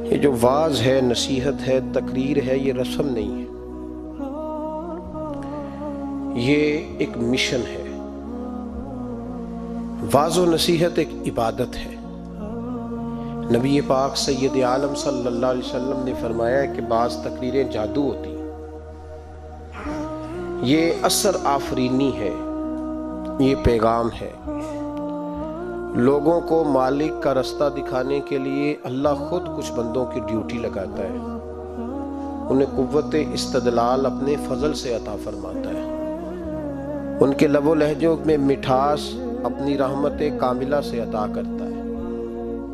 یہ جو واعظ ہے، نصیحت ہے، تقریر ہے، یہ رسم نہیں ہے، یہ ایک مشن ہے۔ واعظ و نصیحت ایک عبادت ہے۔ نبی پاک سید عالم صلی اللہ علیہ وسلم نے فرمایا ہے کہ بعض تقریریں جادو ہوتی ہیں، یہ اثر آفرینی ہے، یہ پیغام ہے۔ لوگوں کو مالک کا رستہ دکھانے کے لیے اللہ خود کچھ بندوں کی ڈیوٹی لگاتا ہے، انہیں قوت استدلال اپنے فضل سے عطا فرماتا ہے، ان کے لب و لہجوں میں مٹھاس اپنی رحمت کاملہ سے عطا کرتا ہے،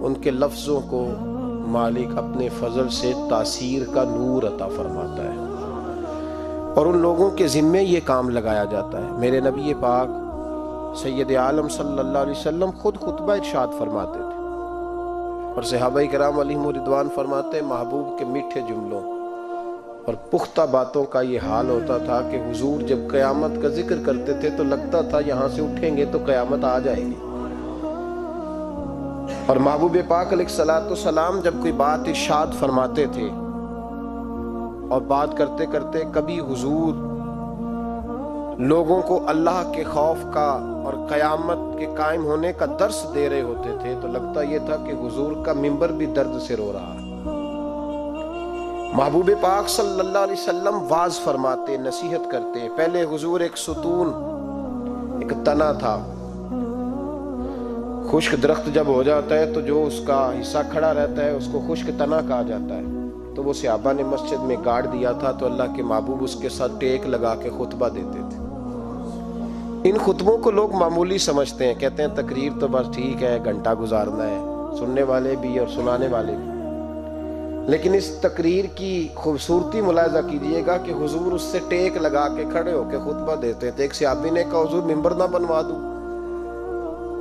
ان کے لفظوں کو مالک اپنے فضل سے تاثیر کا نور عطا فرماتا ہے، اور ان لوگوں کے ذمے یہ کام لگایا جاتا ہے۔ میرے نبی پاک سید عالم صلی اللہ علیہ وسلم خود خطبہ ارشاد فرماتے تھے، اور صحابہ کرام علیہم رضوان فرماتے ہیں محبوب کے میٹھے جملوں اور پختہ باتوں کا یہ حال ہوتا تھا کہ حضور جب قیامت کا ذکر کرتے تھے تو لگتا تھا یہاں سے اٹھیں گے تو قیامت آ جائے گی۔ اور محبوب پاک علیہ الصلوۃ والسلام جب کوئی بات ارشاد فرماتے تھے اور بات کرتے کرتے کبھی حضور لوگوں کو اللہ کے خوف کا اور قیامت کے قائم ہونے کا درس دے رہے ہوتے تھے تو لگتا یہ تھا کہ حضور کا منبر بھی درد سے رو رہا ہے۔ محبوب پاک صلی اللہ علیہ وسلم واعظ فرماتے، نصیحت کرتے۔ پہلے حضور ایک ستون، ایک تنا تھا، خشک درخت جب ہو جاتا ہے تو جو اس کا حصہ کھڑا رہتا ہے اس کو خشک تنا کہا جاتا ہے، تو وہ صحابہ نے مسجد میں گاڑ دیا تھا تو اللہ کے محبوب اس کے ساتھ ٹیک لگا کے خطبہ دیتے تھے۔ ان خطبوں کو لوگ معمولی سمجھتے ہیں، کہتے ہیں تقریر تو بس ٹھیک ہے، گھنٹہ گزارنا ہے، سننے والے بھی اور سنانے والے بھی، لیکن اس تقریر کی خوبصورتی ملاحظہ کیجئے گا کہ حضور اس سے ٹیک لگا کے کھڑے ہو کے خطبہ دیتے تھے۔ ایک صحابی نے کہا حضور ممبر نہ بنوا دوں،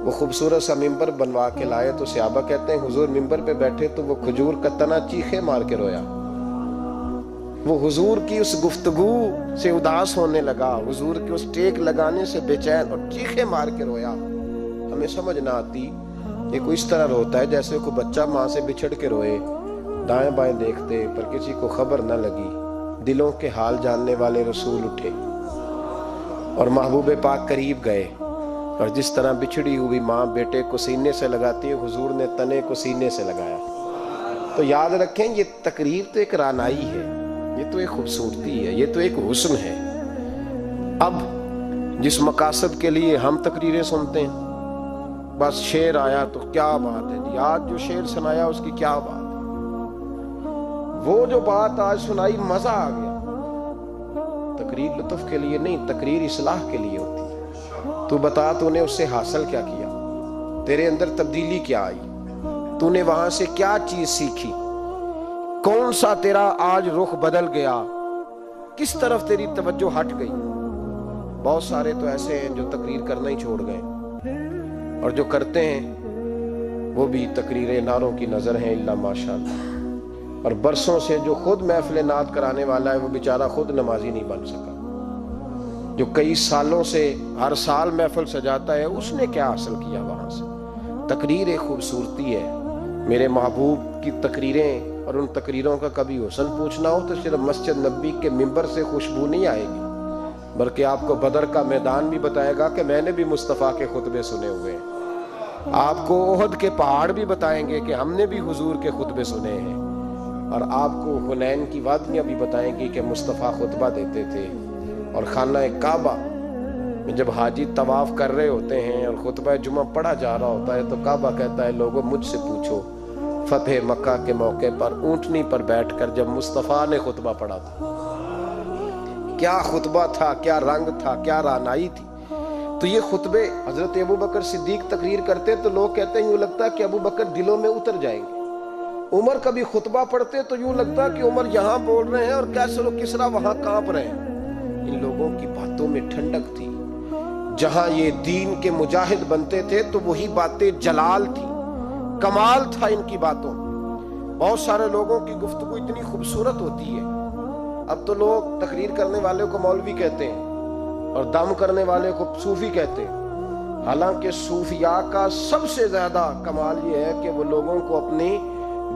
وہ خوبصورت سا ممبر بنوا کے لائے تو صحابہ کہتے ہیں حضور ممبر پہ بیٹھے تو وہ کھجور کا تنا چیخے مار کے رویا، وہ حضور کی اس گفتگو سے اداس ہونے لگا، حضور کے اس ٹیک لگانے سے بے چین اور چیخے مار کے رویا۔ ہمیں سمجھ نہ آتی، یہ کوئی اس طرح روتا ہے جیسے کوئی بچہ ماں سے بچھڑ کے روئے، دائیں بائیں دیکھتے پر کسی کو خبر نہ لگی۔ دلوں کے حال جاننے والے رسول اٹھے اور محبوب پاک قریب گئے، اور جس طرح بچھڑی ہوئی ماں بیٹے کو سینے سے لگاتی ہے حضور نے تنے کو سینے سے لگایا۔ تو یاد رکھیں یہ تقریر تو ایک رانائی ہے، یہ تو ایک خوبصورتی ہے، یہ تو ایک حسن ہے۔ اب جس مقاصد کے لیے ہم تقریریں سنتے ہیں، بس شعر آیا تو کیا بات ہے جی، آج جو شعر سنایا اس کی کیا بات ہے، وہ جو بات آج سنائی مزہ آ گیا۔ تقریر لطف کے لیے نہیں، تقریر اصلاح کے لیے ہوتی ہے۔ تو بتا تو نے اس سے حاصل کیا کیا، تیرے اندر تبدیلی کیا آئی، تو نے وہاں سے کیا چیز سیکھی، کون سا تیرا آج رخ بدل گیا، کس طرف تیری توجہ ہٹ گئی۔ بہت سارے تو ایسے ہیں جو تقریر کرنا ہی چھوڑ گئے، اور جو کرتے ہیں وہ بھی تقریریں نعروں کی نظر ہیں الا ماشاءاللہ، اور برسوں سے جو خود محفل نعت کرانے والا ہے وہ بیچارہ خود نمازی نہیں بن سکا، جو کئی سالوں سے ہر سال محفل سجاتا ہے اس نے کیا حاصل کیا وہاں سے۔ تقریر ایک خوبصورتی ہے۔ میرے محبوب کی تقریریں اور ان تقریروں کا کبھی حسن پوچھنا ہو تو صرف مسجد نبی کے ممبر سے خوشبو نہیں آئے گی، بلکہ آپ کو بدر کا میدان بھی بتائے گا کہ میں نے بھی مصطفیٰ کے خطبے سنے ہوئے ہیں، آپ کو احد کے پہاڑ بھی بتائیں گے کہ ہم نے بھی حضور کے خطبے سنے ہیں، اور آپ کو حنین کی وادیاں بھی بتائیں گی کہ مصطفیٰ خطبہ دیتے تھے۔ اور خانہ کعبہ میں جب حاجی طواف کر رہے ہوتے ہیں اور خطبہ جمعہ پڑھا جا رہا ہوتا ہے تو کعبہ کہتا ہے لوگوں مجھ سے پوچھو فتح مکہ کے موقع پر اونٹنی پر بیٹھ کر جب مصطفیٰ نے خطبہ پڑھا تھا، کیا خطبہ تھا، کیا رنگ تھا، کیا رانائی تھی۔ تو یہ خطبے حضرت ابو بکر صدیق تقریر کرتے تو لوگ کہتے ہیں یوں لگتا کہ ابو بکر دلوں میں اتر جائیں گے، عمر کبھی خطبہ پڑھتے تو یوں لگتا کہ عمر یہاں بول رہے ہیں اور کیسر و کسریٰ وہاں کانپ رہے ہیں۔ ان لوگوں کی باتوں میں ٹھنڈک تھی، جہاں یہ دین کے مجاہد بنتے تھے تو وہی باتیں جلال تھی، کمال تھا ان کی باتوں۔ بہت سارے لوگوں کی گفتگو اتنی خوبصورت ہوتی ہے، اب تو لوگ تقریر کرنے والے کو مولوی کہتے ہیں اور دم کرنے والے کو صوفی کہتے ہیں، حالانکہ صوفیاء کا سب سے زیادہ کمال یہ ہے کہ وہ لوگوں کو اپنی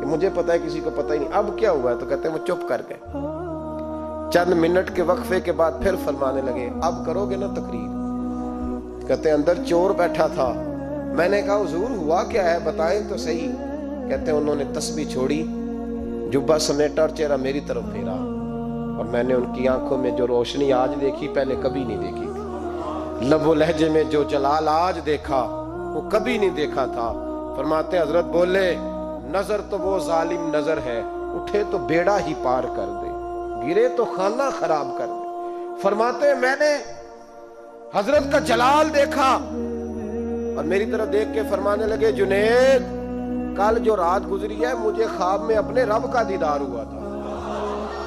کہ مجھے پتا ہے کسی کو پتا ہی نہیں، اب کیا ہوا ہے؟ تو کہتے ہیں وہ چپ کر گئے۔ چند منٹ کے وقفے کے بعد پھر فرمانے لگے اب کرو گے نا تقریر؟ کہتے ہیں اندر چور بیٹھا تھا، میں نے کہا حضور ہوا کیا ہے بتائیں تو صحیح۔ کہتے ہیں انہوں نے تسبیح چھوڑی، جبہ سمیٹا اور چہرہ میری طرف پھیرا، اور میں نے ان کی آنکھوں میں جو روشنی آج دیکھی پہلے کبھی نہیں دیکھی تھی، لب و لہجے میں جو جلال آج دیکھا وہ کبھی نہیں دیکھا تھا۔ فرماتے ہیں حضرت بولے نظر تو وہ ظالم نظر ہے، اٹھے تو بیڑا ہی پار کر دے، گرے تو خانہ خراب کر دے۔ فرماتے ہیں میں نے حضرت کا جلال دیکھا اور میری طرف دیکھ کے فرمانے لگے جنید کل جو رات گزری ہے مجھے خواب میں اپنے رب کا دیدار ہوا تھا۔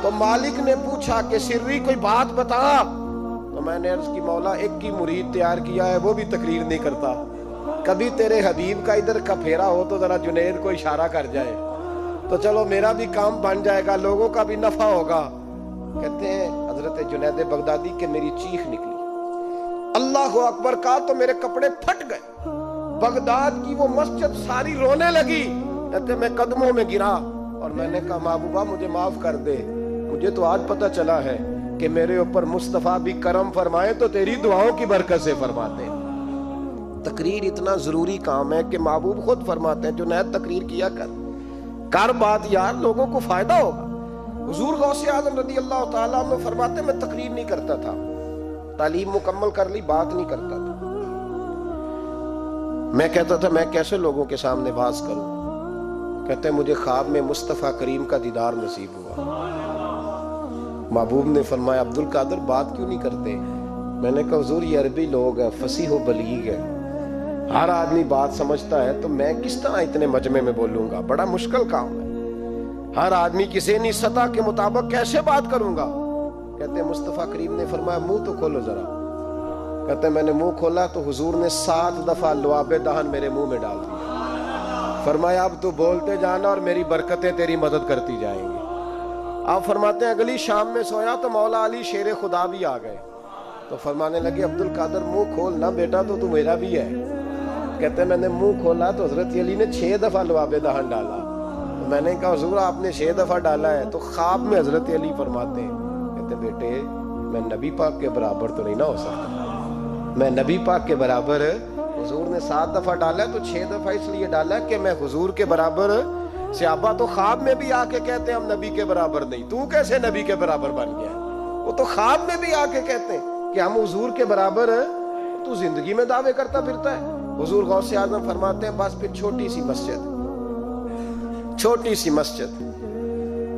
تو مالک نے پوچھا کہ سری کوئی بات بتا، تو میں نے عرض کی مولا ایک کی مرید تیار کیا ہے وہ بھی تقریر نہیں کرتا، کبھی تیرے حبیب کا ادھر کا پھیرا ہو تو ذرا جنید کو اشارہ کر جائے تو چلو میرا بھی کام بن جائے گا، لوگوں کا بھی نفع ہوگا۔ کہتے ہیں حضرت جنید بغدادی کہ میری چیخ نکلی، اللہ اکبر کہا تو میرے کپڑے پھٹ گئے، بغداد کی وہ مسجد ساری رونے لگی۔ کہتے میں قدموں میں گرا اور میں نے کہا محبوبہ مجھے معاف کر دے، مجھے تو آج پتہ چلا ہے کہ میرے اوپر مصطفیٰ بھی کرم فرمائے تو تیری دعاؤں کی برکت سے فرماتے ہیں۔ تقریر اتنا ضروری کام ہے کہ محبوب خود فرماتے ہیں جنید تقریر کیا کر بات یار لوگوں کو فائدہ ہوگا۔ حضور غوث اعظم رضی اللہ تعالیٰ عنہ فرماتے میں تقریر نہیں کرتا تھا، تعلیم مکمل کر لی بات نہیں کرتا تھا، میں کہتا تھا میں کیسے لوگوں کے سامنے واز کروں۔ کہتے ہیں مجھے خواب میں مصطفیٰ کریم کا دیدار نصیب ہوا، محبوب نے فرمایا عبد القادر بات کیوں نہیں کرتے؟ میں نے کہا حضور یہ عربی لوگ ہیں، فصیح و بلیغ ہیں، ہر آدمی بات سمجھتا ہے تو میں کس طرح اتنے مجمع میں بولوں گا، بڑا مشکل کام ہے، ہر آدمی کی ذہنی سطح کے مطابق کیسے بات کروں گا؟ کہتے ہیں مصطفیٰ کریم نے فرمایا منہ تو کھولو ذرا۔ کہتے ہیں میں نے منہ کھولا تو حضور نے 7 دفعہ لعاب دہن میرے منہ میں ڈال دیا، فرمایا اب تو بولتے جانا اور میری برکتیں تیری مدد کرتی جائیں گی۔ آپ فرماتے ہیں اگلی شام میں سویا تو مولا علی شیر خدا بھی آ گئے، تو فرمانے لگے عبد القادر منہ کھول نہ بیٹا تو میرا بھی ہے۔ کہتے ہیں میں نے منہ کھولا تو حضرت علی نے 6 دفعہ لعاب دہن ڈالا، تو میں نے کہا حضور آپ نے 6 دفعہ ڈالا ہے؟ تو خواب میں حضرت علی فرماتے ہیں کہتے بیٹے میں نبی پاک کے برابر تو نہیں نہ ہو سکتا، میں نبی پاک کے برابر، حضور نے 7 دفعہ ڈالا ہے تو 6 دفعہ اس لیے ڈالا کہ میں حضور کے برابر۔ صحابہ تو خواب میں بھی آ کے کہتے ہیں ہم نبی کے برابر نہیں، تو کیسے نبی کے برابر بن گیا؟ وہ تو خواب میں بھی آ کے کہتے ہیں کہ ہم حضور کے برابر ہیں، تو زندگی میں دعوے کرتا پھرتا ہے۔ حضور غوث اعظم فرماتے ہیں بس پھر چھوٹی سی مسجد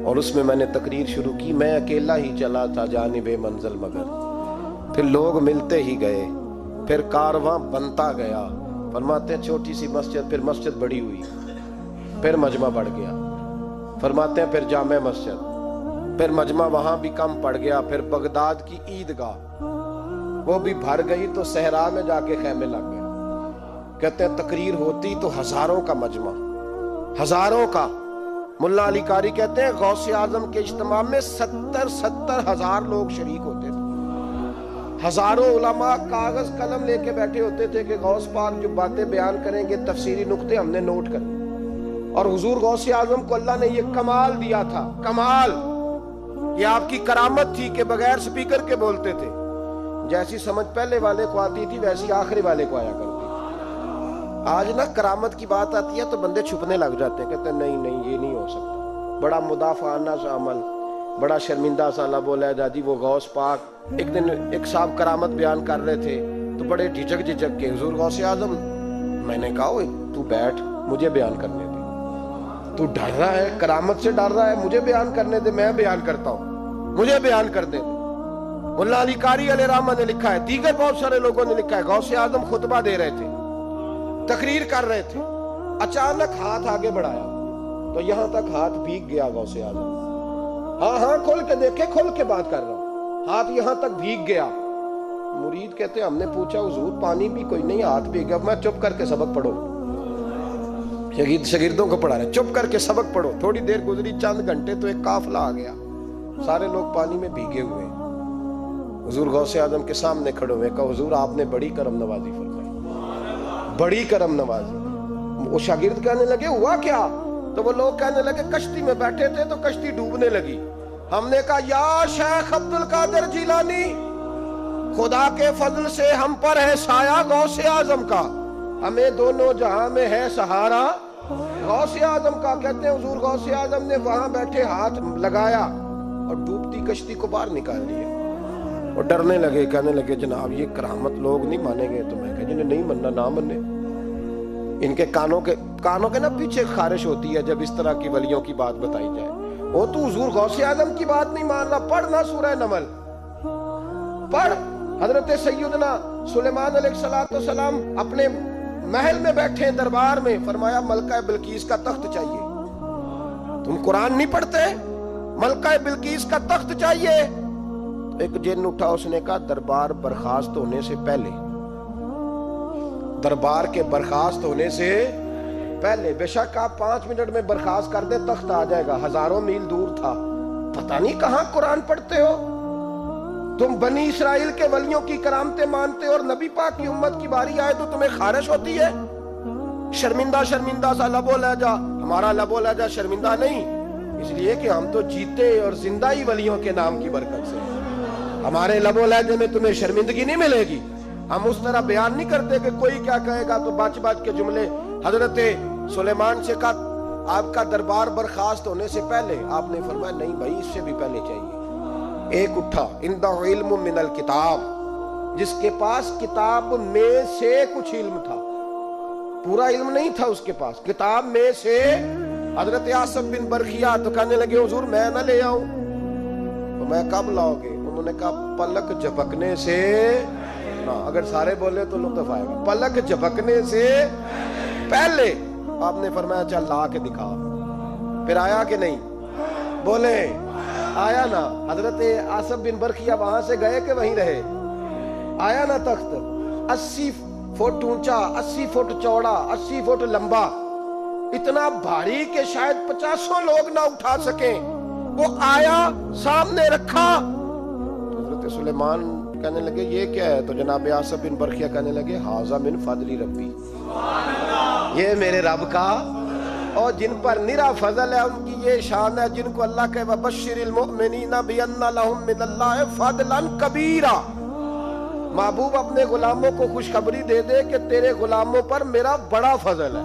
اور اس میں میں نے تقریر شروع کی، میں اکیلا ہی چلا تھا جانب منزل مگر، پھر لوگ ملتے ہی گئے، پھر کارواں بنتا گیا۔ فرماتے ہیں چھوٹی سی مسجد، پھر مسجد بڑی ہوئی، پھر مجمع بڑھ گیا، فرماتے ہیں پھر جامع مسجد، پھر مجمع وہاں بھی کم پڑ گیا، پھر بغداد کی عیدگاہ وہ بھی بھر گئی تو صحرا میں جا کے خیمے لگ گئے۔ کہتے ہیں تقریر ہوتی تو ہزاروں کا مجمع، ہزاروں کا۔ ملا علی قاری کہتے ہیں غوث اعظم کے اجتماع میں 70 ہزار لوگ شریک ہوتے تھے، ہزاروں علماء کاغذ قلم لے کے بیٹھے ہوتے تھے کہ غوث پاک جو باتیں بیان کریں گے تفسیری نقطے ہم نے نوٹ کریں۔ اور حضور غوث اعظم کو اللہ نے یہ کمال دیا تھا، کمال، یہ آپ کی کرامت تھی کہ بغیر سپیکر کے بولتے تھے، جیسی سمجھ پہلے والے کو آتی تھی ویسی آخری والے کو آیا کرتی۔ آج نا کرامت کی بات آتی ہے تو بندے چھپنے لگ جاتے ہیں، کہتے ہیں نہیں یہ نہیں ہو سکتا، بڑا مدافعانہ سا عمل، بڑا شرمندہ سا نہ بولا جاتی۔ وہ غوث پاک ایک دن ایک صاحب کرامت بیان کر رہے تھے تو بڑے جھجک کے حضور غوث اعظم، میں نے کہا تو بیٹھ مجھے بیان کرنے دے، تو ڈر رہا ہے کرامت سے ڈر رہا ہے، مجھے بیان کرنے دے، میں بیان کرتا ہوں، مجھے بیان کر دے۔ ملا علی قاری علیہ رحمہ نے لکھا ہے، دیگر بہت سارے لوگوں نے لکھا ہے، غوث اعظم خطبہ دے رہے تھے، تقریر کر رہے تھے، اچانک ہاتھ آگے بڑھایا تو یہاں تک ہاتھ بھیگ گیا غوث اعظم، ہاں کھول کے دیکھے، کھول کے بات کر رہا ہوں، ہاتھ یہاں تک بھیگ گیا۔ مرید کہتے ہیں ہم نے پوچھا حضور پانی بھی کوئی نہیں، ہاتھ بھیگ گیا۔ میں چپ کر کے سبق پڑھو، شاگردوں کو پڑھا رہے، چپ کر کے سبق پڑھو۔ تھوڑی دیر گزری، چند گھنٹے تو ایک قافلہ آ گیا، سارے لوگ پانی میں بھیگے ہوئے، حضور غوث اعظم کے سامنے کھڑے ہوئے، کہا حضور آپ نے بڑی کرم نوازی فرمائی، بڑی کرم نوازی۔ وہ شاگرد کہنے لگے ہوا کیا؟ تو وہ لوگ کہنے لگے کشتی میں بیٹھے تھے تو کشتی ڈوبنے لگی. ہم نے کہا یا شیخ عبد القادر جیلانی، خدا کے فضل سے ہم پر ہے سایہ غوث اعظم کا، ہمیں دونوں جہاں میں ہے سہارا غوث اعظم کا. کہتے ہیں حضور غوث اعظم نے وہاں بیٹھے ہاتھ لگایا اور ڈوبتی کشتی کو باہر نکال دیا. وہ ڈرنے لگے، کہنے لگے جناب یہ کرامت لوگ نہیں مانیں گے. تو میں کہا جنہیں نہیں مننا نہ منے. ان کے کانوں کے نا پیچھے خارش ہوتی ہے جب اس طرح کی ولیوں کی بات بتائی جائے. وہ تو حضور غوث اعظم کی بات نہیں ماننا، پڑھنا سورہ نمل پڑھ. حضرت سیدنا سلیمان علیہ السلام اپنے محل میں بیٹھے دربار میں، فرمایا ملکہ بلقیس کا تخت چاہیے. تم قرآن نہیں پڑھتے؟ ملکہ بلقیس کا تخت چاہیے. ایک جن اٹھا، اس نے کہا دربار برخاست ہونے سے پہلے، دربار کے برخاست ہونے سے پہلے، بے شک آپ 5 منٹ میں برخاست کر دے تخت آ جائے گا. ہزاروں میل دور تھا. پتہ نہیں کہاں قرآن پڑھتے ہو تم. بنی اسرائیل کے ولیوں کی کرامتیں مانتے اور نبی پاک کی امت کی باری آئے تو تمہیں خارش ہوتی ہے. شرمندہ سا لب و لہجہ. ہمارا لب و لہجہ شرمندہ نہیں، اس لیے کہ ہم تو جیتے اور زندہ ہی ولیوں کے نام کی برکت سے. ہمارے لب و لہجے میں تمہیں شرمندگی نہیں ملے گی. ہم اس طرح بیان نہیں کرتے کہ کوئی کیا کہے گا تو بچ کے جملے. حضرت سلیمان سے کہا آپ کا دربار برخاست ہونے سے پہلے. آپ نے فرمایا نہیں بھائی، اس سے بھی پہلے چاہیے. ایک اٹھا، عندہ علم من الکتاب، جس کے پاس کتاب میں سے کچھ علم تھا، پورا علم نہیں تھا اس کے پاس، کتاب میں سے. حضرت آصف بن برخیہ تو کہنے لگے حضور میں نہ لے آؤں. تو میں کب لاؤ گے؟ انہوں نے کہا پلک جھپکنے سے. اگر سارے بولے تو لطف آئے گا. پلک جھپکنے سے پہلے. آپ نے فرمایا چل لا کے دکھا. پھر آیا کہ نہیں؟ بولے آیا نا. حضرت آصف بن برخیہ وہاں سے گئے کہ وہیں رہے؟ آیا نا تخت. 80 فٹ اونچا، 80 فٹ چوڑا، 80 فٹ لمبا، اتنا بھاری کہ شاید 50 لوگ نہ اٹھا سکیں. وہ آیا، سامنے رکھا. حضرت سلیمان کہنے لگے یہ کیا ہے؟ تو جناب آصف بن برخیہ کہنے لگے ھذا من فضل ربی، یہ میرے رب کا، اور جن پر نرا فضل ہے ان کی یہ شان ہے جن کو اللہ کہ وبشر المؤمنین بان لهم من اللہ فضلا کبیرا. محبوب اپنے غلاموں کو خوشخبری دے دے کہ تیرے غلاموں پر میرا بڑا فضل ہے.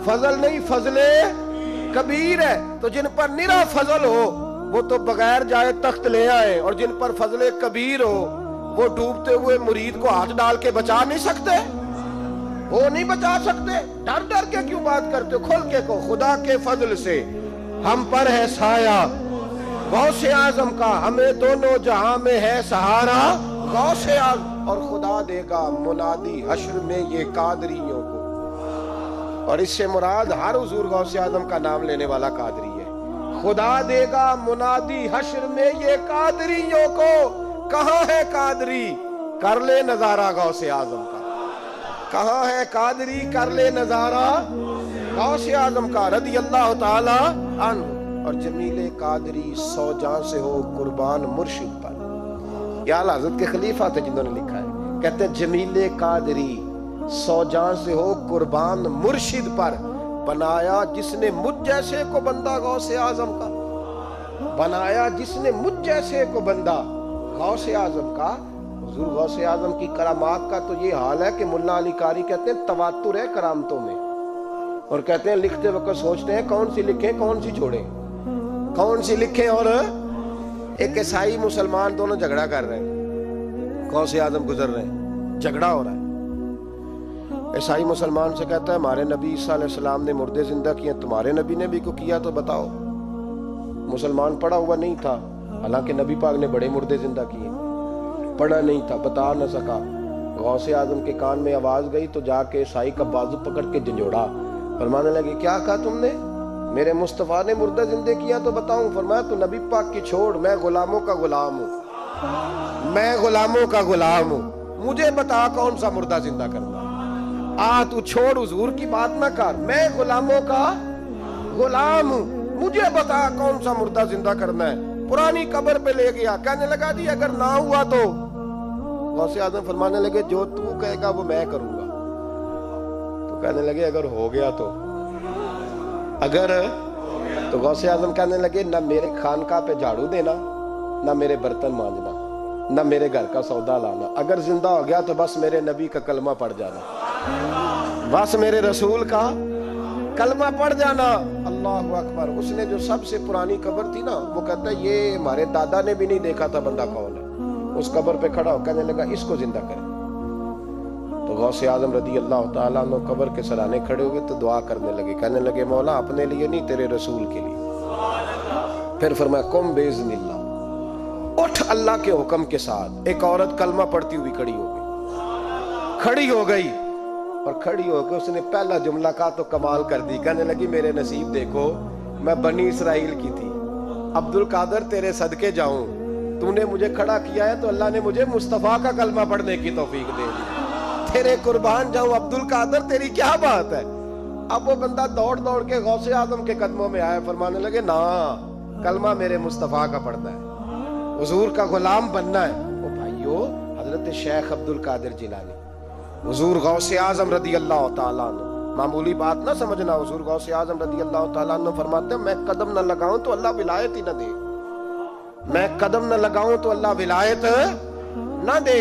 فضل نہیں، فضل کبیر ہے. تو جن پر نرا فضل ہو وہ تو بغیر جائے تخت لے آئے، اور جن پر فضل کبیر ہو وہ ڈوبتے ہوئے مرید کو ہاتھ ڈال کے بچا نہیں سکتے. وہ نہیں بچا سکتے. ڈر کے کیوں بات کرتے ہو؟ کھول کے کو خدا کے فضل سے ہم پر ہے سایہ غوث اعظم کا، ہمیں دونوں جہاں میں ہے سہارا غوث اعظم. اور خدا دے گا منادی حشر میں یہ قادریوں کو. اور اس سے مراد ہر حضور غوث اعظم کا نام لینے والا قادری ہے. خدا دے گا منادی حشر میں یہ قادریوں کو. کہاں ہے قادری؟ کر لے نظارہ غوث اعظم کا. کہاں ہے قادری؟ کر لے نظارہ غوث اعظم کا رضی اللہ تعالی عنہ. اور جمیل قادری 100 جان سے ہو قربان مرشد پر. یہ اعلیٰ حضرت کے خلیفہ تھے جنہوں نے لکھا ہے. کہتے ہیں جمیل قادری 100 جان سے ہو قربان مرشد پر، بنایا جس نے مجھ جیسے کو بندہ غوث اعظم کا. بنایا جس نے مجھ جیسے کو بندہ غوث اعظم کا. حضور غوث اعظم کی کرامات کا تو یہ حال ہے کہ ملا علی قاری کہتے ہیں تواتر ہے کرامتوں میں. اور کہتے ہیں لکھتے وقت سوچتے ہیں کون سی لکھیں کون سی چھوڑیں، کون سی لکھیں. اور ایک عیسائی مسلمان دونوں جھگڑا کر رہے ہیں، غوث اعظم گزر رہے ہیں، جھگڑا ہو رہا ہے. عیسائی مسلمان سے کہتا ہے ہمارے نبی عیسیٰ علیہ السلام نے مردے زندہ کیے، تمہارے نبی نے بھی کو کیا تو بتاؤ. مسلمان پڑھا ہوا نہیں تھا، حالانکہ نبی پاک نے بڑے مردے زندہ کیے. پڑھا نہیں تھا، بتا نہ سکا. غوث اعظم کے کان میں آواز گئی تو جا کے عیسائی کا بازو پکڑ کے جھنجھوڑا. فرمانے لگے کیا کہا تم نے؟ میرے مصطفیٰ نے مردہ زندہ کیا تو بتاؤں. فرمایا تو نبی پاک کی چھوڑ، میں غلاموں کا غلام ہوں، میں غلاموں کا غلام ہوں. مجھے بتا کون سا مردہ زندہ کرنا. تو چھوڑ حضور کی بات نہ کر، میں غلاموں کا غلام ہوں، مجھے بتا کون سا مردہ زندہ کرنا ہے. پرانی قبر پہ لے گیا، کہنے لگا جی اگر نہ ہوا تو. غوث اعظم فرمانے لگے جو تو کہے گا وہ میں کروں گا. تو کہنے لگے اگر ہو گیا تو. اگر تو غوث اعظم کہنے لگے نہ میرے خانقاہ پہ جھاڑو دینا، نہ میرے برتن مانجنا، نہ میرے گھر کا سودا لانا، اگر زندہ ہو گیا تو بس میرے نبی کا کلمہ پڑھ جانا، بس میرے رسول کا کلمہ پڑھ جانا۔ اللہ اکبر۔ اس نے جو سب سے پرانی قبر تھی نا، وہ کہتا ہے یہ ہمارے دادا نے بھی نہیں دیکھا تھا بندہ کون ہے، اس قبر پہ کھڑا ہو کہنے لگا اس کو زندہ کرے۔ تو غوث اعظم رضی اللہ تعالیٰ عنہ قبر کے سرانے کھڑے ہوئے تو دعا کرنے لگے، کہنے لگے مولا اپنے لیے نہیں، تیرے رسول کے لیے۔ پھر فرمایا قم باذن اللہ، اٹھ اللہ کے حکم کے ساتھ۔ ایک عورت کلمہ پڑھتی ہوئی کھڑی ہو گئی، کھڑی ہو گئی، اور کھڑی ہو کے اس نے پہلا جملہ کہا تو کمال کر دی، کہنے لگی میرے نصیب دیکھو، میں بنی اسرائیل کی تھی، عبد القادر تیرے صدقے جاؤں، تو نے مجھے کھڑا کیا ہے تو اللہ نے مجھے مصطفیٰ کا کلمہ پڑھنے کی توفیق دے دی، تیرے قربان جاؤں عبد القادر، تیری کیا بات ہے۔ اب وہ بندہ دوڑ دوڑ کے غوث اعظم کے قدموں میں آیا، فرمانے لگے نا کلمہ میرے مصطفیٰ کا پڑھنا ہے، حضور کا غلام بننا ہے۔ او بھائیو، حضرت شیخ عبد القادر جیلانی، حضور غوث اعظم رضی اللہ تعالیٰ عنہ، معمولی بات نہ سمجھنا، حضور غوث اعظم رضی اللہ تعالیٰ عنہ فرماتے ہیں میں قدم نہ لگاؤں تو اللہ ولایت ہی نہ دے، میں قدم نہ لگاؤں تو اللہ ولایت نہ دے۔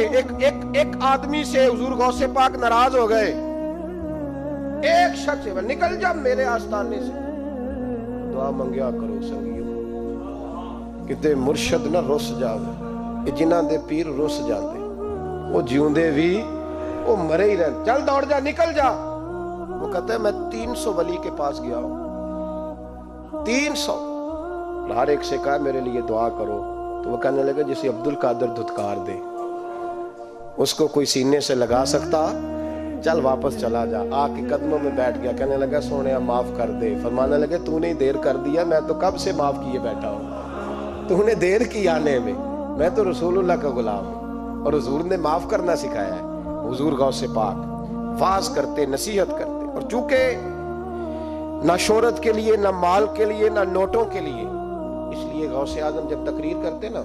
ایک آدمی سے حضور غوث پاک ناراض ہو گئے، ایک شخص سے نکل جا میرے آستانے سے، دعا منگیا کرو سنگیو، کتے مرشد نہ رس جاوے، جنہاں دے پیر رس جاتے، وہ جیوندے بھی وہ مرے ہی رہتے، چل دوڑ جا نکل جا۔ وہ کہتا ہے میں 300 ولی کے پاس گیا ہوں، 300، ہر ایک سے کہا میرے لیے دعا کرو، تو وہ کہنے لگا جسے عبد القادر دھتکار دے اس کو کوئی سینے سے لگا سکتا، چل واپس چلا جا۔ آ کے قدموں میں بیٹھ گیا، کہنے لگا سونیا معاف کر دے۔ فرمانے لگے تو نے دیر کر دیا، میں تو کب سے معاف کیے بیٹھا ہوں، تو نے دیر کی آنے میں تو رسول اللہ کا غلام ہوں، اور حضور نے معاف کرنا سکھایا ہے۔ حضور غوث پاک واعظ کرتے، نصیحت کرتے، اور چونکہ نہ شہرت کے لیے، نہ مال کے لیے، نہ نوٹوں کے لیے، اس لیے غوث اعظم جب تقریر کرتے نا،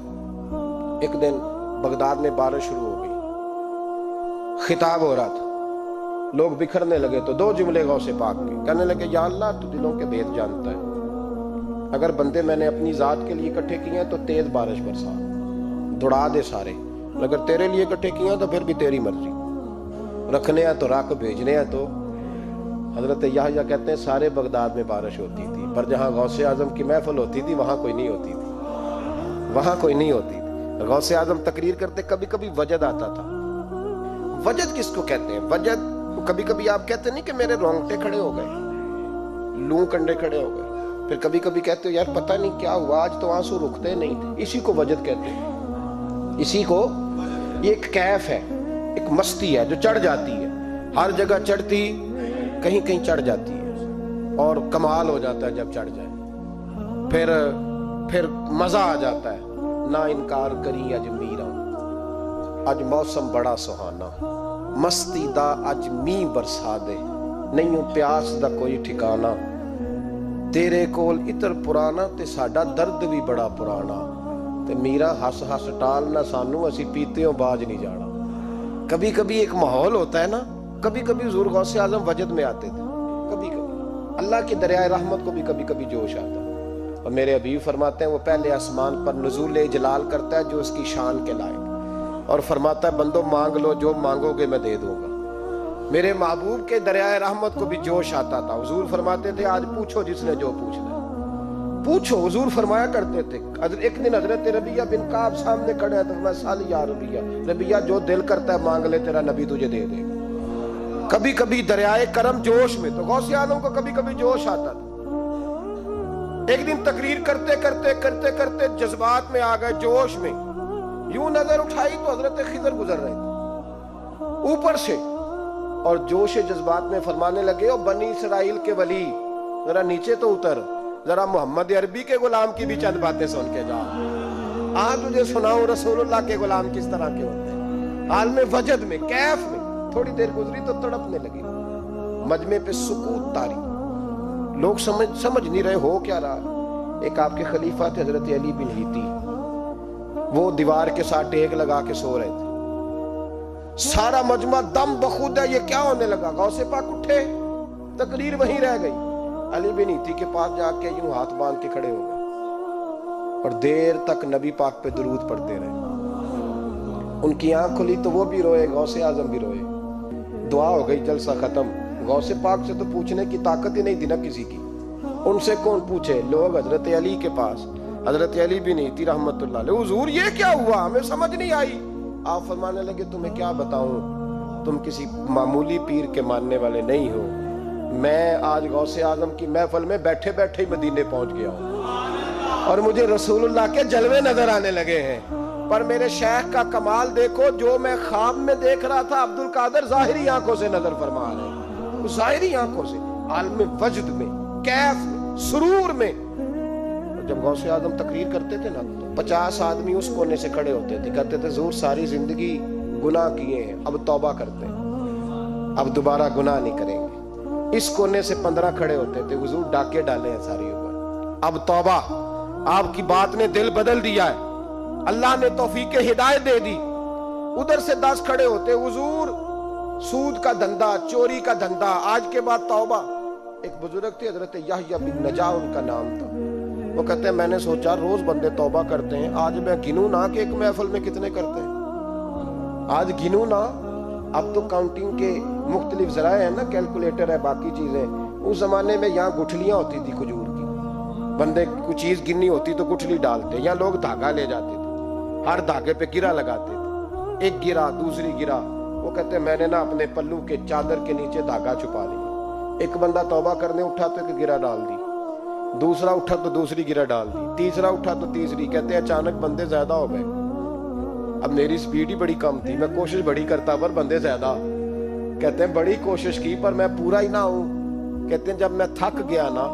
ایک دن بغداد میں بارش شروع ہو گئی، خطاب ہو رہا تھا، لوگ بکھرنے لگے تو 2 جملے غوث پاک کے، کہنے لگے یا اللہ تو دلوں کے بھید جانتا ہے، اگر بندے میں نے اپنی ذات کے لیے اکٹھے کیے ہیں تو تیز بارش برسا، دوڑا دے سارے، اگر تیرے لیے اکٹھے کیے ہیں تو پھر بھی تیری مرضی، رکھنے ہیں تو رکھ، بھیجنے ہیں تو۔ حضرت یحییٰ کہتے ہیں سارے بغداد میں بارش ہوتی تھی، پر جہاں غوث اعظم کی محفل ہوتی تھی وہاں کوئی نہیں ہوتی تھی، وہاں کوئی نہیں ہوتی تھی۔ غوث اعظم تقریر کرتے، کبھی کبھی وجد آتا تھا۔ وجد کس کو کہتے ہیں؟ وجد کبھی کبھی آپ کہتے نہیں کہ میرے رونگٹے کھڑے ہو گئے، لوں کنڈے کھڑے ہو گئے، پھر کبھی کبھی کہتے ہو یار پتہ نہیں کیا ہوا، آج تو آنسو رکتے نہیں تھے، اسی کو وجد کہتے ہیں۔ اسی کو، یہ ایک کیف ہے، ایک مستی ہے جو چڑھ جاتی ہے، ہر جگہ چڑھتی، کہیں کہیں چڑھ جاتی ہے، اور کمال ہو جاتا ہے جب چڑھ جائے، پھر مزہ آ جاتا ہے۔ نہ انکار کری اج میرا، اج موسم بڑا سہانا، مستی دا اج می برسا دے، نہیں پیاس دا کوئی ٹھکانا، تیرے کول اتر پرانا تے ساڈا درد بھی بڑا پرانا، تے میرا ہس ہس ٹالنا سانو، اسی پیتے ہوں باج نہیں جانا۔ کبھی کبھی ایک ماحول ہوتا ہے نا، کبھی کبھی حضور غوث اعظم وجد میں آتے تھے، کبھی کبھی اللہ کی دریائے رحمت کو بھی کبھی کبھی جوش آتا ہے۔ اور میرے حبیب فرماتے ہیں وہ پہلے آسمان پر نزول جلال کرتا ہے جو اس کی شان کے لائق، اور فرماتا ہے بندو مانگ لو جو مانگو گے میں دے دوں گا۔ میرے محبوب کے دریائے رحمت کو بھی جوش آتا تھا، حضور فرماتے تھے آج پوچھو جس نے جو پوچھنا ہے پوچھو، حضور فرمایا کرتے تھے۔ ایک دن حضرت ربیہ بن کعب سامنے کھڑے ہیں تو میں سالی یا ربیہ جو دل کرتا ہے مانگ لے، تیرا نبی تجھے دے دے گا۔ کبھی کبھی دریائے کرم جوش میں، تو غوث اعظم کو کبھی کبھی جوش آتا تھا۔ ایک دن تقریر کرتے کرتے کرتے کرتے جذبات میں آ گئے، جوش میں، یوں نظر اٹھائی تو حضرت خضر گزر رہے تھے اوپر سے، اور جوش جذبات میں فرمانے لگے او بنی اسرائیل کے ولی ذرا نیچے تو اتر، ذرا محمد عربی کے غلام کی بھی چند باتیں سن کے جا، تجھے سناؤں رسول اللہ کے غلام کس طرح کے ہوتے ہیں۔ عالم وجد میں، کیف میں، تھوڑی دیر گزری تو تڑپنے لگے، مجمع پہ سکوت طاری، لوگ سمجھ نہیں رہے ہو کیا رہا۔ ایک آپ کے خلیفہ تھے حضرت علی بن ہیتی، وہ دیوار کے ساتھ ٹیک لگا کے سو رہے تھے، سارا مجمع دم بخود ہے، یہ کیا ہونے لگا؟ غوث پاک اٹھے، تقریر وہیں رہ گئی، علی بن ایتی کے پاس جا کے یوں ہاتھ باندھ کے کھڑے ہو گئے اور دیر تک نبی پاک پہ درود پڑھتے رہے. ان کی آنکھ کھلی تو وہ بھی روئے, غوث اعظم بھی روئے. دعا ہو گئی, جلسہ ختم. غوث پاک سے تو پوچھنے کی طاقت ہی نہیں تھی نا کسی کی. ان سے کون پوچھے؟ لوگ حضرت علی کے پاس. حضرت علی بن ایتی رحمت اللہ علیہ, حضور یہ کیا ہوا, ہمیں سمجھ نہیں آئی. آپ فرمانے لگے تمہیں کیا بتاؤں, تم کسی معمولی پیر کے ماننے والے نہیں ہو. میں آج غوث اعظم کی محفل میں بیٹھے بیٹھے ہی مدینے پہنچ گیا ہوں اور مجھے رسول اللہ کے جلوے نظر آنے لگے ہیں. پر میرے شیخ کا کمال دیکھو, جو میں خواب میں دیکھ رہا تھا عبد القادر ظاہری آنکھوں سے نظر فرما رہے ہیں, ظاہری آنکھوں سے, عالم وجد میں, کیف میں, سرور میں. جب غوث اعظم تقریر کرتے تھے نا تو 50 آدمی اس کونے سے کھڑے ہوتے تھے, کہتے تھے حضور ساری زندگی گناہ کیے ہیں, اب توبہ کرتے ہیں, اب دوبارہ گناہ نہیں کریں گے. اس کونے سے 15 کھڑے ہوتے تھے, حضور ڈاکے ڈالے ہیں ساری اوپر, اب توبہ. آپ کی بات نے دل بدل دیا ہے, اللہ نے توفیق ہدایت دے دی. ادھر سے 10 کھڑے ہوتے, حضور سود کا دھندا, چوری کا دھندا, آج کے بعد توبہ. ایک بزرگ تھے حضرت یحییٰ بن نجاح ان کا نام تھا. وہ کہتے ہیں میں نے سوچا روز بندے توبہ کرتے ہیں, آج میں گنوں نہ کہ ایک محفل میں کتنے کرتے ہیں, آج گنوں نہ. اب تو کاؤنٹنگ کے مختلف ذرائع ہیں نا, کیلکولیٹر ہے, باقی چیزیں. اس زمانے میں یہاں گٹھلیاں ہوتی تھی کھجور کی, بندے کوئی چیز گننی ہوتی تو گٹھلی ڈالتے, یا لوگ دھاگا لے جاتے تھے, ہر دھاگے پہ گرہ لگاتے تھے, ایک گرہ دوسری گرہ. وہ کہتے ہیں میں نے نا اپنے پلو کے چادر کے نیچے دھاگا چھپا لیا. ایک بندہ توبہ کرنے اٹھا تو ایک گرہ ڈال دی, دوسرا اٹھا تو دوسری گرہ ڈال دی, تیسرا اٹھا تو تیسری. کہتے ہیں اچانک بندے زیادہ ہو گئے. اب میری سپیڈ ہی بڑی کم تھی, میں کوشش بڑی کرتا پر بندے زیادہ. کہتے ہیں بڑی کوشش کی پر میں پورا ہی نہ ہوں. کہتے ہیں جب میں تھک گیا نا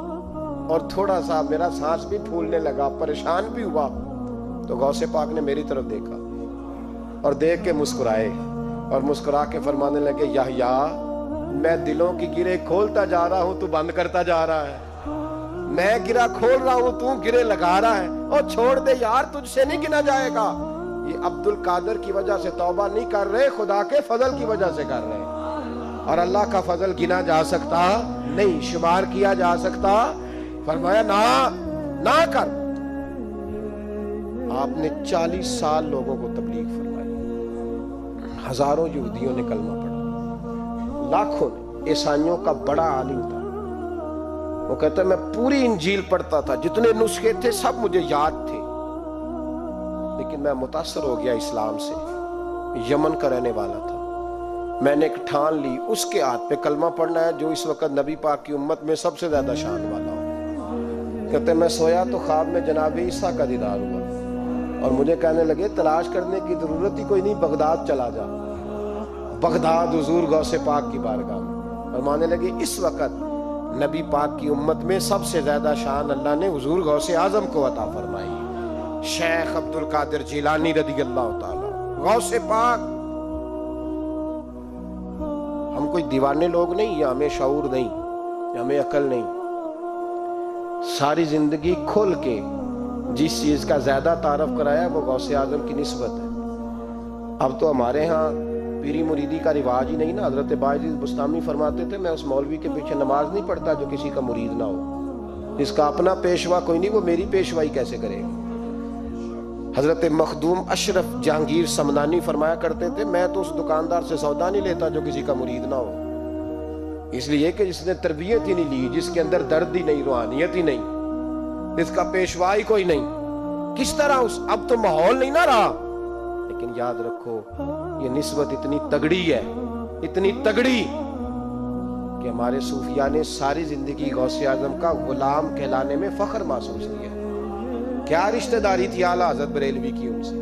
اور تھوڑا سا میرا سانس بھی پھولنے لگا, پریشان بھی ہوا, تو غوث پاک نے میری طرف دیکھا اور دیکھ کے مسکرائے اور مسکرا کے فرمانے لگے یحییٰ میں دلوں کی گرے کھولتا جا رہا ہوں, تو بند کرتا جا رہا ہے. میں گرہ کھول رہا ہوں, تو گرے لگا رہا ہے. اور چھوڑ دے یار, تجھ سے نہیں گنا جائے گا. یہ عبد القادر کی وجہ سے توبہ نہیں کر رہے, خدا کے فضل کی وجہ سے کر رہے. اور اللہ کا فضل گنا جا سکتا نہیں, شمار کیا جا سکتا. فرمایا نہ کر. آپ نے 40 سال لوگوں کو تبلیغ فرمائی, ہزاروں یہودیوں نے کلمہ پڑھا, لاکھوں نے. عیسائیوں کا بڑا عالم تھا. وہ کہتا ہے میں پوری انجیل پڑھتا تھا, جتنے نسخے تھے سب مجھے یاد تھے, لیکن میں متاثر ہو گیا اسلام سے. یمن کا رہنے والا تھا. میں نے ایک ٹھان لی, اس کے ہاتھ پہ کلمہ پڑھنا ہے جو اس وقت نبی پاک کی امت میں سب سے زیادہ شان والا ہو. کہتے ہیں میں سویا تو خواب میں جناب عیسیٰ کا دیدار ہوا اور مجھے کہنے لگے تلاش کرنے کی ضرورت ہی کوئی نہیں, بغداد چلا جا. بغداد حضور غوث پاک کی بارگاہ میں فرمانے لگے اس وقت نبی پاک کی امت میں سب سے زیادہ شان اللہ نے حضور غوث اعظم کو عطا فرمائی, شیخ عبد القادر جیلانی رضی اللہ تعالی. غوث پاک. ہم کوئی دیوانے لوگ نہیں, یا ہمیں شعور نہیں, یا ہمیں عقل نہیں. ساری زندگی کھل کے جس چیز کا زیادہ تعارف کرایا وہ غوث اعظم کی نسبت ہے. اب تو ہمارے ہاں پیری مریدی کا رواج ہی نہیں نا. حضرت باعزیز بستامی فرماتے تھے میں اس مولوی کے پیچھے نماز نہیں پڑھتا جو کسی کا مرید نہ ہو. اس کا اپنا پیشوا کوئی نہیں, وہ میری پیشوائی کیسے کرے گا. حضرت مخدوم اشرف جہانگیر سمنانی فرمایا کرتے تھے میں تو اس دکاندار سے سودا نہیں لیتا جو کسی کا مرید نہ ہو. اس لیے کہ جس نے تربیت ہی نہیں لی, جس کے اندر درد ہی نہیں, روحانیت ہی نہیں, اس کا پیشوا ہی کوئی نہیں. کس طرح اب تو ماحول نہیں نہ رہا. لیکن یاد رکھو یہ نسبت اتنی تگڑی ہے, اتنی تگڑی کہ ہمارے صوفیاء نے ساری زندگی غوث اعظم کا غلام کہلانے میں فخر محسوس کیا. کیا رشتہ داری تھی اعلیٰ حضرت بریلوی کی ان سے,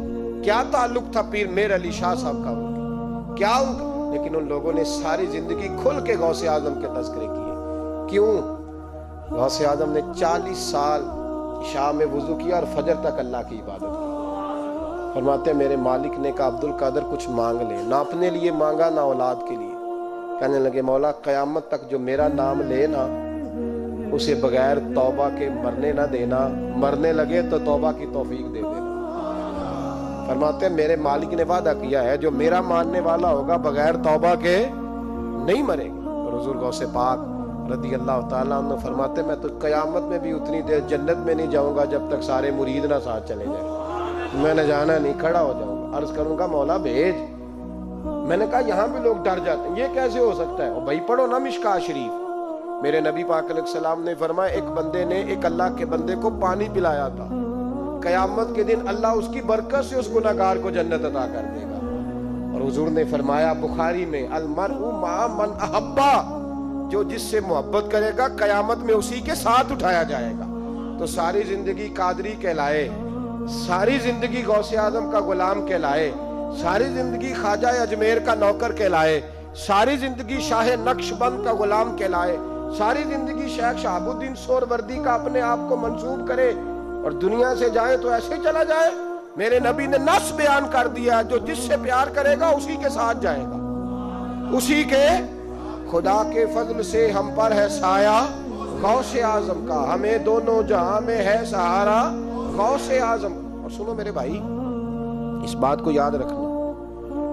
کیا تعلق تھا پیر میر علی شاہ صاحب کا ان کے, کیا ان کا. لیکن ان لوگوں نے ساری زندگی کھل کے غوث اعظم کے تذکرے کیے. کیوں؟ غوث اعظم نے 40 سال شام میں وضو کیا اور فجر تک اللہ کی عبادت کی. فرماتے ہیں میرے مالک نے کہا عبد القادر کچھ مانگ لے. نہ اپنے لیے مانگا نہ اولاد کے لیے. کہنے لگے مولا قیامت تک جو میرا نام لے نا اسے بغیر توبہ کے مرنے نہ دینا, مرنے لگے تو توبہ کی توفیق دے دینا. فرماتے ہیں میرے مالک نے وعدہ کیا ہے جو میرا ماننے والا ہوگا بغیر توبہ کے نہیں مرے گا. اور حضور غوث پاک رضی اللہ تعالیٰ عنہ فرماتے میں تو قیامت میں بھی اتنی دیر جنت میں نہیں جاؤں گا جب تک سارے مرید نہ ساتھ چلے جائیں. میں نے جانا نہیں, کھڑا ہو جاؤں گا, عرض کروں گا مولا بھیج. میں نے کہا یہاں بھی لوگ ڈر جاتے ہیں, یہ کیسے ہو سکتا ہے؟ بھائی پڑھو نا مشکاہ شریف. میرے نبی پاک علیہ السلام نے فرمایا ایک بندے نے ایک اللہ کے بندے کو پانی پلایا تھا, قیامت کے دن اللہ اس کی برکت سے اس گناہگار کو جنت عطا کر دے گا. اور حضور نے فرمایا بخاری میں المرء مع من احبا, جو جس سے محبت کرے گا قیامت میں اسی کے ساتھ اٹھایا جائے گا. تو ساری زندگی قادری کہلائے, ساری زندگی غوث اعظم کا غلام کہلائے, ساری زندگی خواجہ اجمیر کا نوکر کہلائے, ساری زندگی شاہ نقش بند کا غلام کہلائے, ساری زندگی شیخ شہاب الدین سہروردی کا اپنے آپ کو منسوب کرے اور دنیا سے جائے تو ایسے ہی چلا جائے. میرے نبی نے نص بیان کر دیا, جو جس سے پیار کرے گا اسی کے ساتھ جائے گا, اسی کے. خدا کے فضل سے ہم پر ہے سایہ غوث اعظم کا, ہمیں دونوں جہاں میں ہے سہارا غوث اعظم. اور سنو میرے بھائی, اس بات کو یاد رکھنا,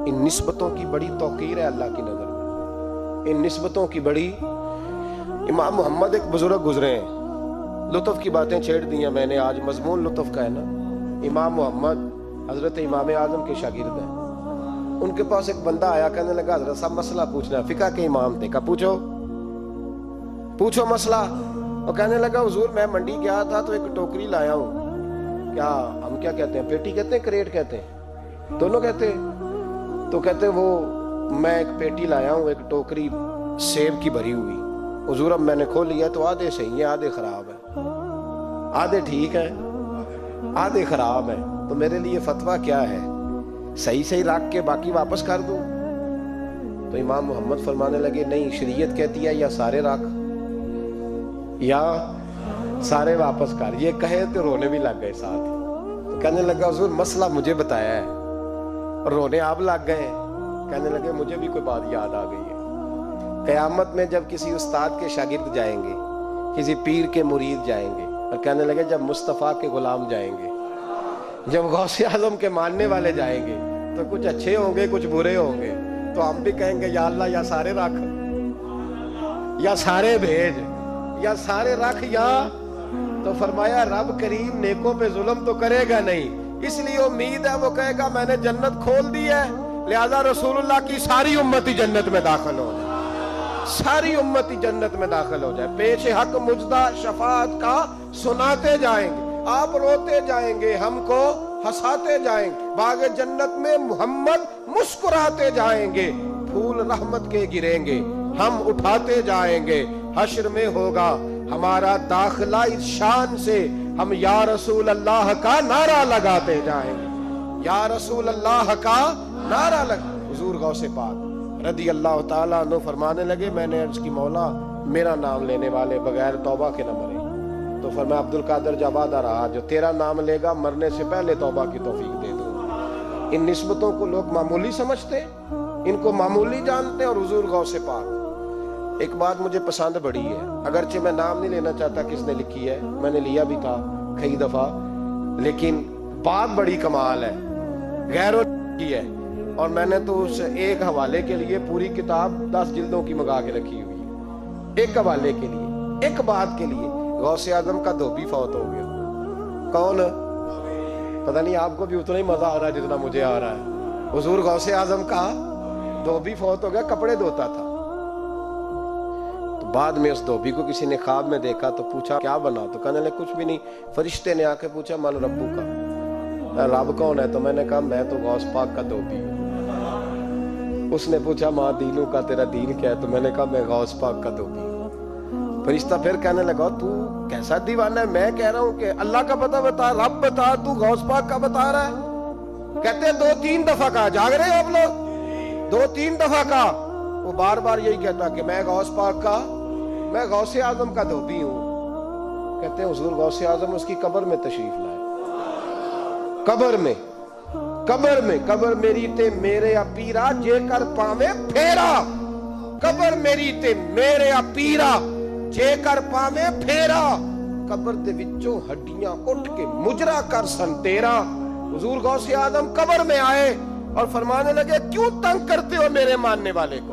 ان نسبتوں کی بڑی توقیر ہے اللہ کی نظر میں, ان نسبتوں کی بڑی. امام محمد ایک بزرگ گزرے ہیں, لطف کی باتیں چھیڑ دی ہیں میں نے, آج مضمون لطف کا ہے نا. امام محمد حضرت امام اعظم کے شاگرد ہیں. ان کے پاس ایک بندہ آیا, کہنے لگا حضرت صاحب مسئلہ پوچھنا ہے. فقہ کے امام تھے, کہا پوچھو مسئلہ. اور کہنے لگا حضور میں منڈی گیا تھا تو ایک ٹوکری لایا ہوں. کیا ہم کیا کہتے ہیں, پیٹی کہتے ہیں کریٹ کہتے ہیں, دونوں کہتے ہیں. تو کہتے وہ میں ایک پیٹی لایا ہوں, ایک ٹوکری سیب کی بھری ہوئی. حضور اب میں نے کھول لیا تو آدھے صحیح ہیں آدھے خراب ہیں, آدھے ٹھیک ہیں آدھے خراب ہیں, تو میرے لیے فتویٰ کیا ہے, صحیح رکھ کے باقی واپس کر دوں؟ تو امام محمد فرمانے لگے نہیں, شریعت کہتی ہے یا سارے رکھ یا سارے واپس کر. یہ کہے تو رونے بھی لگ گئے ساتھ. تو کہنے لگا حضور مسئلہ مجھے بتایا ہے, اور رونے آپ لگ گئے. کہنے لگے مجھے بھی کوئی بات یاد آ گئی ہے. قیامت میں جب کسی استاد کے شاگرد جائیں گے, کسی پیر کے مرید جائیں گے, اور کہنے لگے جب مصطفیٰ کے غلام جائیں گے, جب غوث اعظم کے ماننے والے جائیں گے, تو کچھ اچھے ہوں گے کچھ برے ہوں گے. تو ہم بھی کہیں گے یا اللہ یا سارے رکھ, یا سارے بھیج, یا سارے رکھ. یا تو فرمایا رب کریم نیکوں پہ ظلم تو کرے گا نہیں, اس لیے امید ہے وہ کہے گا میں نے جنت کھول دی ہے, لہذا رسول اللہ کی ساری امتی جنت میں داخل ہو جائے, ساری امتی جنت میں داخل ہو جائے. پیش حق مجدہ شفاعت کا سناتے جائیں گے, آپ روتے جائیں گے, ہم کو ہنساتے جائیں گے. باغ جنت میں محمد مسکراتے جائیں گے, پھول رحمت کے گریں گے, ہم اٹھاتے جائیں گے. حشر میں ہوگا ہمارا داخلہ اس شان سے, ہم یا رسول اللہ کا نعرہ لگاتے جائیں گے, یا رسول اللہ کا نعرہ حضور غوث پاک رضی اللہ تعالیٰ عنہ فرمانے لگے میں نے عرض کی مولا میرا نام لینے والے بغیر توبہ کے نہ مرے. تو فرمایا عبد القادر جواد رہا, جو تیرا نام لے گا مرنے سے پہلے توبہ کی توفیق دے دو. ان نسبتوں کو لوگ معمولی سمجھتے, ان کو معمولی جانتے, اور حضور غوث پاک. ایک بات مجھے پسند بڑی ہے, اگرچہ میں نام نہیں لینا چاہتا کس نے لکھی ہے, میں نے لیا بھی تھا کئی دفعہ, لیکن بات بڑی کمال ہے, غیروں کی ہے. اور میں نے تو اس ایک حوالے کے لیے پوری کتاب 10 جلدوں کی منگا کے رکھی ہوئی ہے, ایک حوالے کے لیے, ایک بات کے لیے. غوث اعظم کا دھوبی فوت ہو گیا. کون؟ پتہ نہیں آپ کو بھی اتنا ہی مزہ آ رہا ہے جتنا مجھے آ رہا ہے. حضور غوث اعظم کا دھوبی فوت ہو گیا, کپڑے دھوتا تھا. تو بعد میں اس دھوبی کو کسی نے خواب میں دیکھا تو پوچھا کیا بنا, تو کہنے لگے کچھ بھی نہیں. فرشتے نے آ کے پوچھا من ربو کا, رب کون ہے؟ تو میں نے کہا میں تو غوث پاک کا دھوبی ہوں. اس نے پوچھا ماں دینوں کا تیرا دین کیا ہے؟ تو میں نے کہا میں غوث پاک کا دھوبی ہوں. فرشتہ پھر کہنے لگا تو کیسا دیوانہ ہے, میں کہہ رہا ہوں کہ اللہ کا پتہ بتا, رب بتا, تو غوث پاک کا بتا رہا ہے. کہتے ہیں 2-3 دفعہ کہا, جاگ رہے ہو آپ لوگ؟ 2-3 دفعہ کہا. وہ بار بار یہی کہتا کہ میں غوث پاک کا, میں غوث اعظم کا دھوبی ہوں. کہتے ہیں حضور غوث اعظم اس کی قبر میں تشریف لائے. قبر میری تے میرے پیرا جے کر پاویں پھیرا. قبر میری تے میرے پیرا جے کر پاویں پھیرا. قبر دے وچوں ہڈیاں اٹھ کے مجرا کر سن تیرا. حضور غوث اعظم قبر میں آئے اور فرمانے لگے کیوں تنگ کرتے ہو میرے ماننے والے کو,